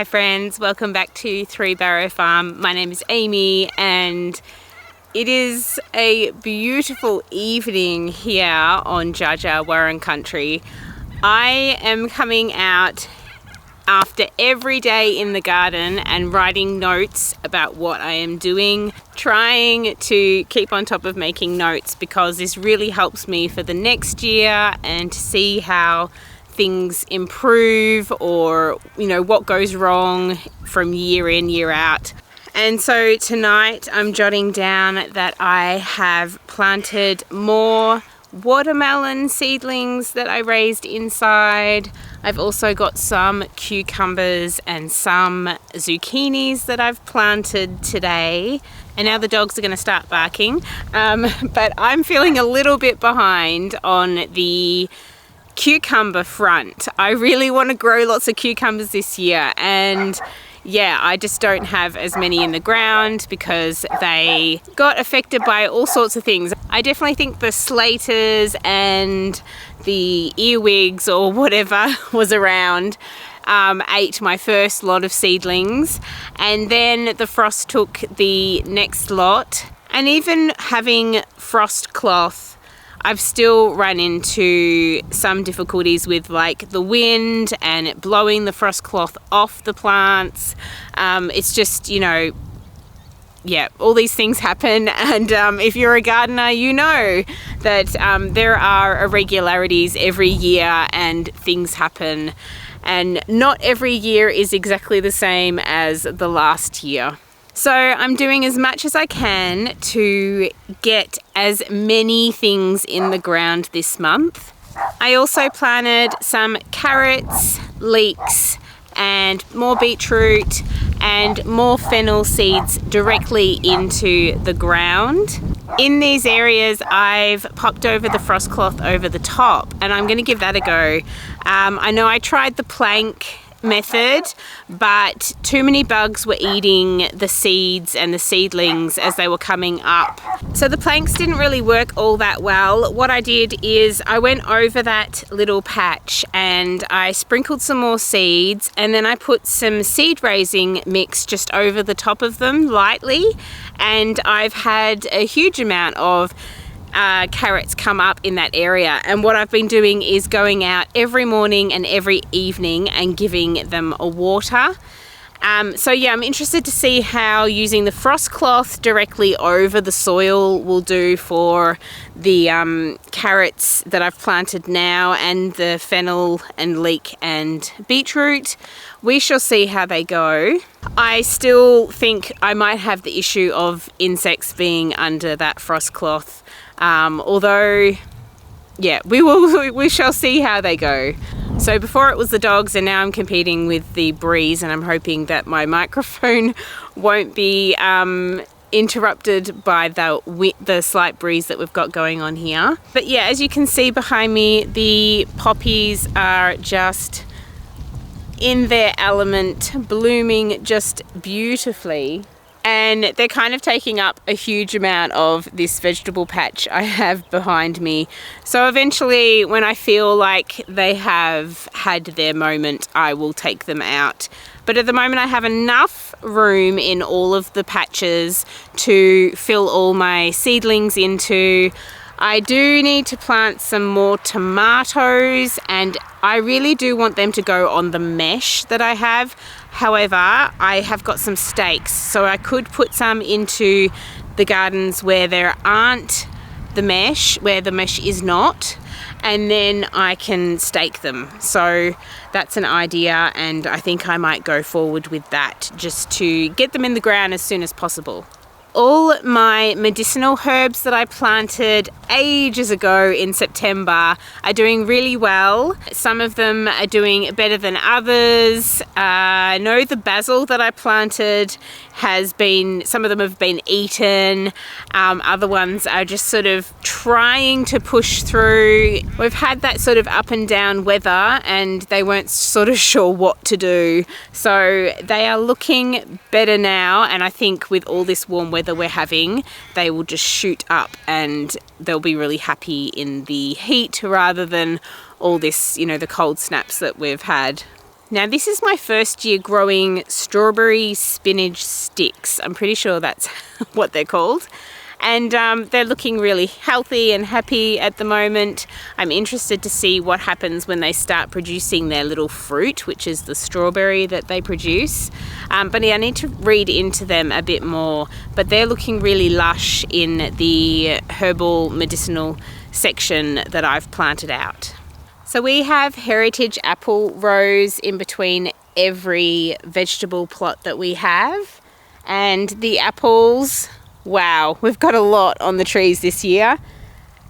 Hi friends, welcome back to Three Barrow Farm. My name is Amy and it is a beautiful evening here on Dja Dja Wurrung country. I am coming out after every day in the garden and writing notes about what I am doing, trying to keep on top of making notes because this really helps me for the next year and to see how things improve or what goes wrong from year in, year out. And so tonight I'm jotting down that I have planted more watermelon seedlings that I raised inside. I've also got some cucumbers and some zucchinis that I've planted today. And now the dogs are going to start barking. But I'm feeling a little bit behind on the cucumber front. I really want to grow lots of cucumbers this year, and yeah, I just don't have as many in the ground because they got affected by all sorts of things. I definitely think the slaters and the earwigs or whatever was around ate my first lot of seedlings, and then the frost took the next lot. And even having frost cloth, I've still run into some difficulties with like the wind and it blowing the frost cloth off the plants. It's just, all these things happen. And if you're a gardener, you know that there are irregularities every year and things happen. And not every year is exactly the same as the last year. So I'm doing as much as I can to get as many things in the ground this month. I also planted some carrots, leeks, and more beetroot and more fennel seeds directly into the ground. In these areas, I've popped over the frost cloth over the top, and I'm going to give that a go. I know I tried the plank method, but too many bugs were eating the seeds and the seedlings as they were coming up. So the planks didn't really work all that well. What I did is I went over that little patch and I sprinkled some more seeds, and then I put some seed raising mix just over the top of them lightly, and I've had a huge amount of carrots come up in that area. And what I've been doing is going out every morning and every evening and giving them a water. So yeah, I'm interested to see how using the frost cloth directly over the soil will do for the carrots that I've planted now and the fennel and leek and beetroot. We shall see how they go. I still think I might have the issue of insects being under that frost cloth. Although, yeah, we shall see how they go. So before it was the dogs, and now I'm competing with the breeze, and I'm hoping that my microphone won't be interrupted by the slight breeze that we've got going on here. But yeah, as you can see behind me, the poppies are just in their element, blooming just beautifully. And they're kind of taking up a huge amount of this vegetable patch I have behind me. So eventually, when I feel like they have had their moment, I will take them out. But at the moment, I have enough room in all of the patches to fill all my seedlings into. I do need to plant some more tomatoes, and I really do want them to go on the mesh that I have. However, I have got some stakes, so I could put some into the gardens where there aren't the mesh, where the mesh is not, and then I can stake them. So that's an idea, and I think I might go forward with that just to get them in the ground as soon as possible. All my medicinal herbs that I planted ages ago in September are doing really well. Some of them are doing better than others. I know the basil that I planted some of them have been eaten. Other ones are just sort of trying to push through. We've had that sort of up and down weather, and they weren't sort of sure what to do. So they are looking better now, and I think with all this warm weather we're having, they will just shoot up and they'll be really happy in the heat rather than all this, the cold snaps that we've had. Now this is my first year growing strawberry spinach sticks. I'm pretty sure that's what they're called. And they're looking really healthy and happy at the moment. I'm interested to see what happens when they start producing their little fruit, which is the strawberry that they produce. But yeah, I need to read into them a bit more. But they're looking really lush in the herbal medicinal section that I've planted out. So we have heritage apple rows in between every vegetable plot that we have. And the apples, wow, we've got a lot on the trees this year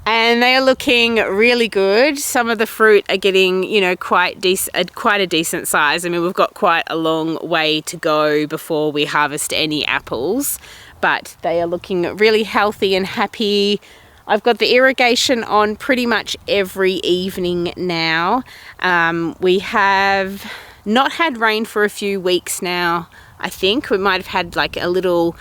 and they are looking really good. Some of the fruit are getting, you know, quite a decent size. I mean, we've got quite a long way to go before we harvest any apples, but they are looking really healthy and happy. I've got the irrigation on pretty much every evening now. We have not had rain for a few weeks now. I think we might have had like a little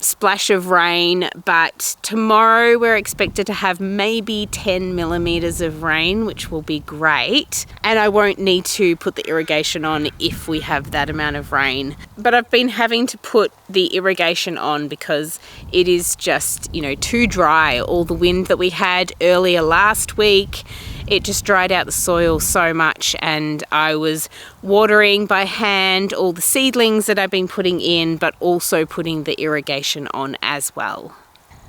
splash of rain, but tomorrow we're expected to have maybe 10 millimeters of rain, which will be great, and I won't need to put the irrigation on if we have that amount of rain. But I've been having to put the irrigation on because it is just, you know, too dry. All the wind that we had earlier last week, it just dried out the soil so much, and I was watering by hand all the seedlings that I've been putting in, but also putting the irrigation on as well.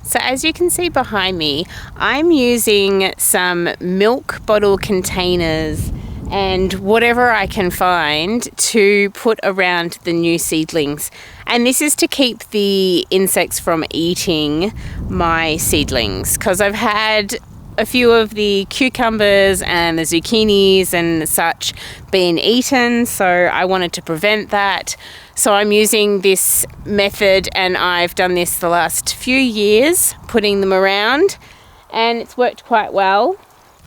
So as you can see behind me, I'm using some milk bottle containers and whatever I can find to put around the new seedlings. And this is to keep the insects from eating my seedlings, because I've had a few of the cucumbers and the zucchinis and such being eaten, so I wanted to prevent that. So I'm using this method, and I've done this the last few years, putting them around, and it's worked quite well.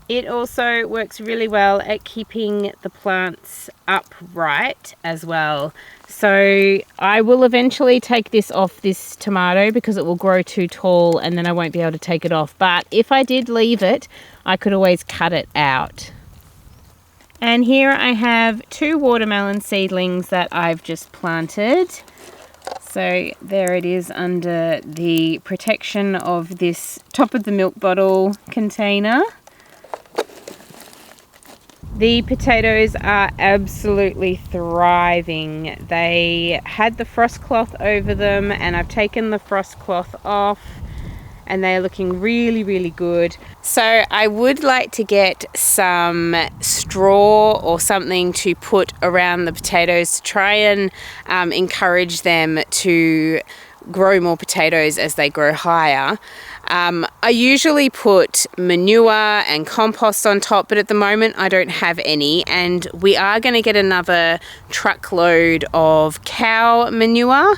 It also works really well at keeping the plants upright as well. So I will eventually take this off this tomato because it will grow too tall and then I won't be able to take it off. But if I did leave it, I could always cut it out. And here I have 2 watermelon seedlings that I've just planted. So there it is under the protection of this top of the milk bottle container. The potatoes are absolutely thriving. They had the frost cloth over them and I've taken the frost cloth off and they're looking really, really good. So I would like to get some straw or something to put around the potatoes to try and encourage them to grow more potatoes as they grow higher. I usually put manure and compost on top, but at the moment I don't have any, and we are going to get another truckload of cow manure,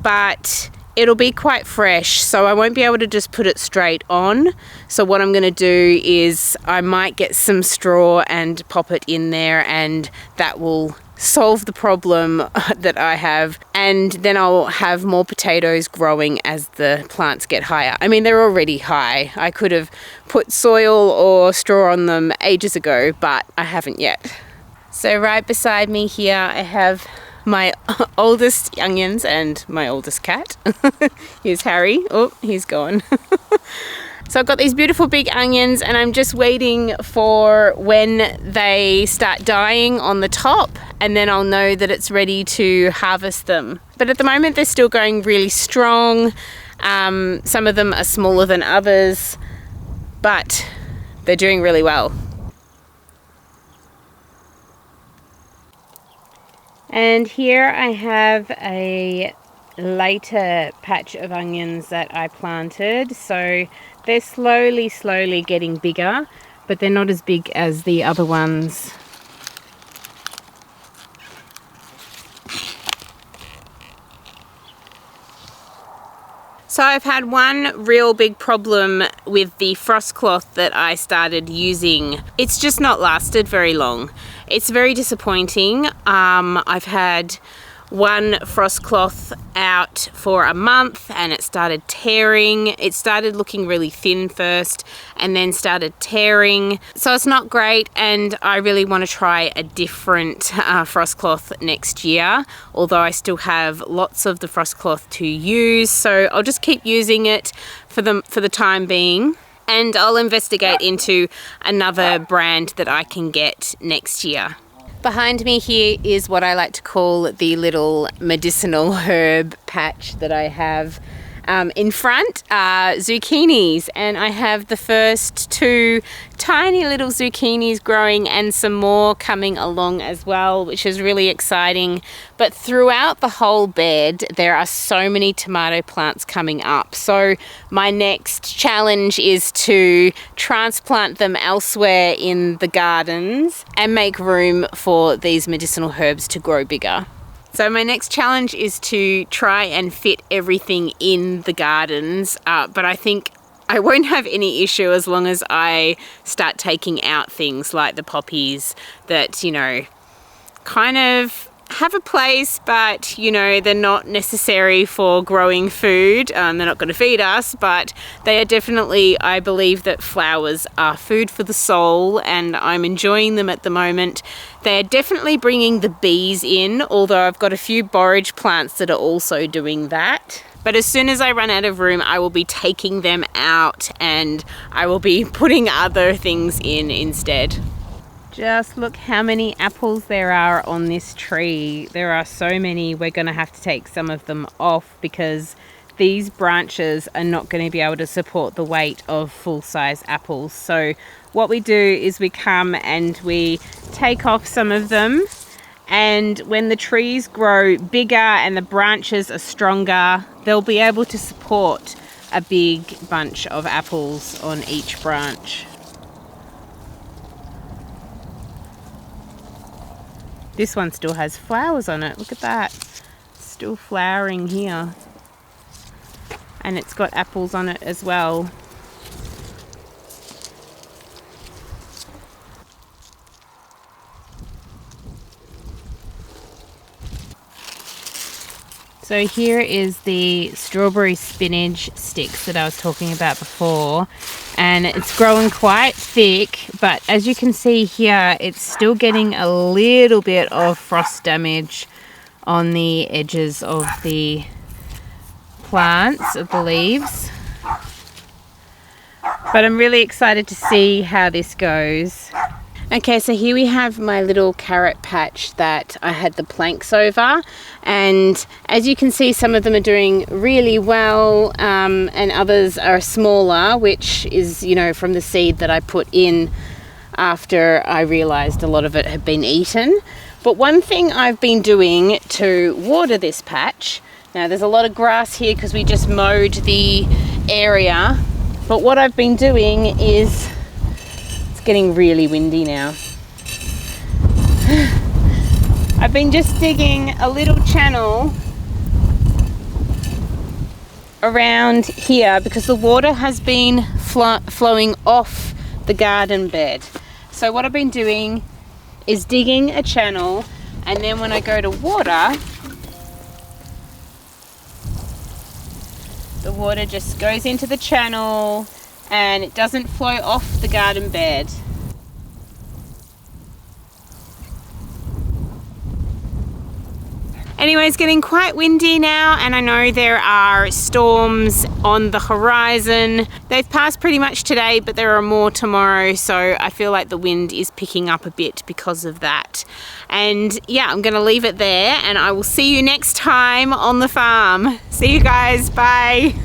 but it'll be quite fresh, so I won't be able to just put it straight on. So what I'm going to do is I might get some straw and pop it in there, and that will solve the problem that I have, and then I'll have more potatoes growing as the plants get higher. I mean, they're already high. I could have put soil or straw on them ages ago, but I haven't yet. So right beside me here I have my oldest onions and my oldest cat. Here's Harry. Oh, he's gone. So I've got these beautiful big onions and I'm just waiting for when they start dying on the top, and then I'll know that it's ready to harvest them. But at the moment they're still going really strong. Some of them are smaller than others, but they're doing really well. And here I have a later patch of onions that I planted. So they're slowly getting bigger, but they're not as big as the other ones. So I've had one real big problem with the frost cloth that I started using. It's just not lasted very long. It's very disappointing. I've had one frost cloth out for a month and it started tearing. It started looking really thin first and then started tearing. So it's not great, and I really want to try a different frost cloth next year, although I still have lots of the frost cloth to use. So I'll just keep using it for the time being, and I'll investigate into another brand that I can get next year. Behind me here is what I like to call the little medicinal herb patch that I have. In front are zucchinis, and I have the first 2 tiny little zucchinis growing and some more coming along as well, which is really exciting. But throughout the whole bed there are so many tomato plants coming up, so my next challenge is to transplant them elsewhere in the gardens and make room for these medicinal herbs to grow bigger. So my next challenge is to try and fit everything in the gardens, but I think I won't have any issue as long as I start taking out things like the poppies that, you know, kind of have a place, but, you know, they're not necessary for growing food. They're not going to feed us, but they are definitely, I believe that flowers are food for the soul, and I'm enjoying them at the moment. They're definitely bringing the bees in, although I've got a few borage plants that are also doing that. But as soon as I run out of room, I will be taking them out and I will be putting other things in instead. Just look how many apples there are on this tree. There are so many. We're going to have to take some of them off because these branches are not going to be able to support the weight of full-size apples. So what we do is we come and we take off some of them, and when the trees grow bigger and the branches are stronger, they'll be able to support a big bunch of apples on each branch. This one still has flowers on it. Look at that. Still flowering here. And it's got apples on it as well. So here is the strawberry spinach sticks that I was talking about before, and it's growing quite thick, but as you can see here, it's still getting a little bit of frost damage on the edges of the plants, of the leaves. But I'm really excited to see how this goes. Okay, so here we have my little carrot patch that I had the planks over, and as you can see, some of them are doing really well, and others are smaller, which is, you know, from the seed that I put in after I realized a lot of it had been eaten. But one thing I've been doing to water this patch, now there's a lot of grass here because we just mowed the area, but what I've been doing is, getting really windy now. I've been just digging a little channel around here because the water has been flowing off the garden bed. So what I've been doing is digging a channel, and then when I go to water, the water just goes into the channel and it doesn't flow off the garden bed. Anyway, it's getting quite windy now, and I know there are storms on the horizon. They've passed pretty much today, but there are more tomorrow, so I feel like the wind is picking up a bit because of that. And yeah, I'm gonna leave it there, and I will see you next time on the farm. See you guys, bye.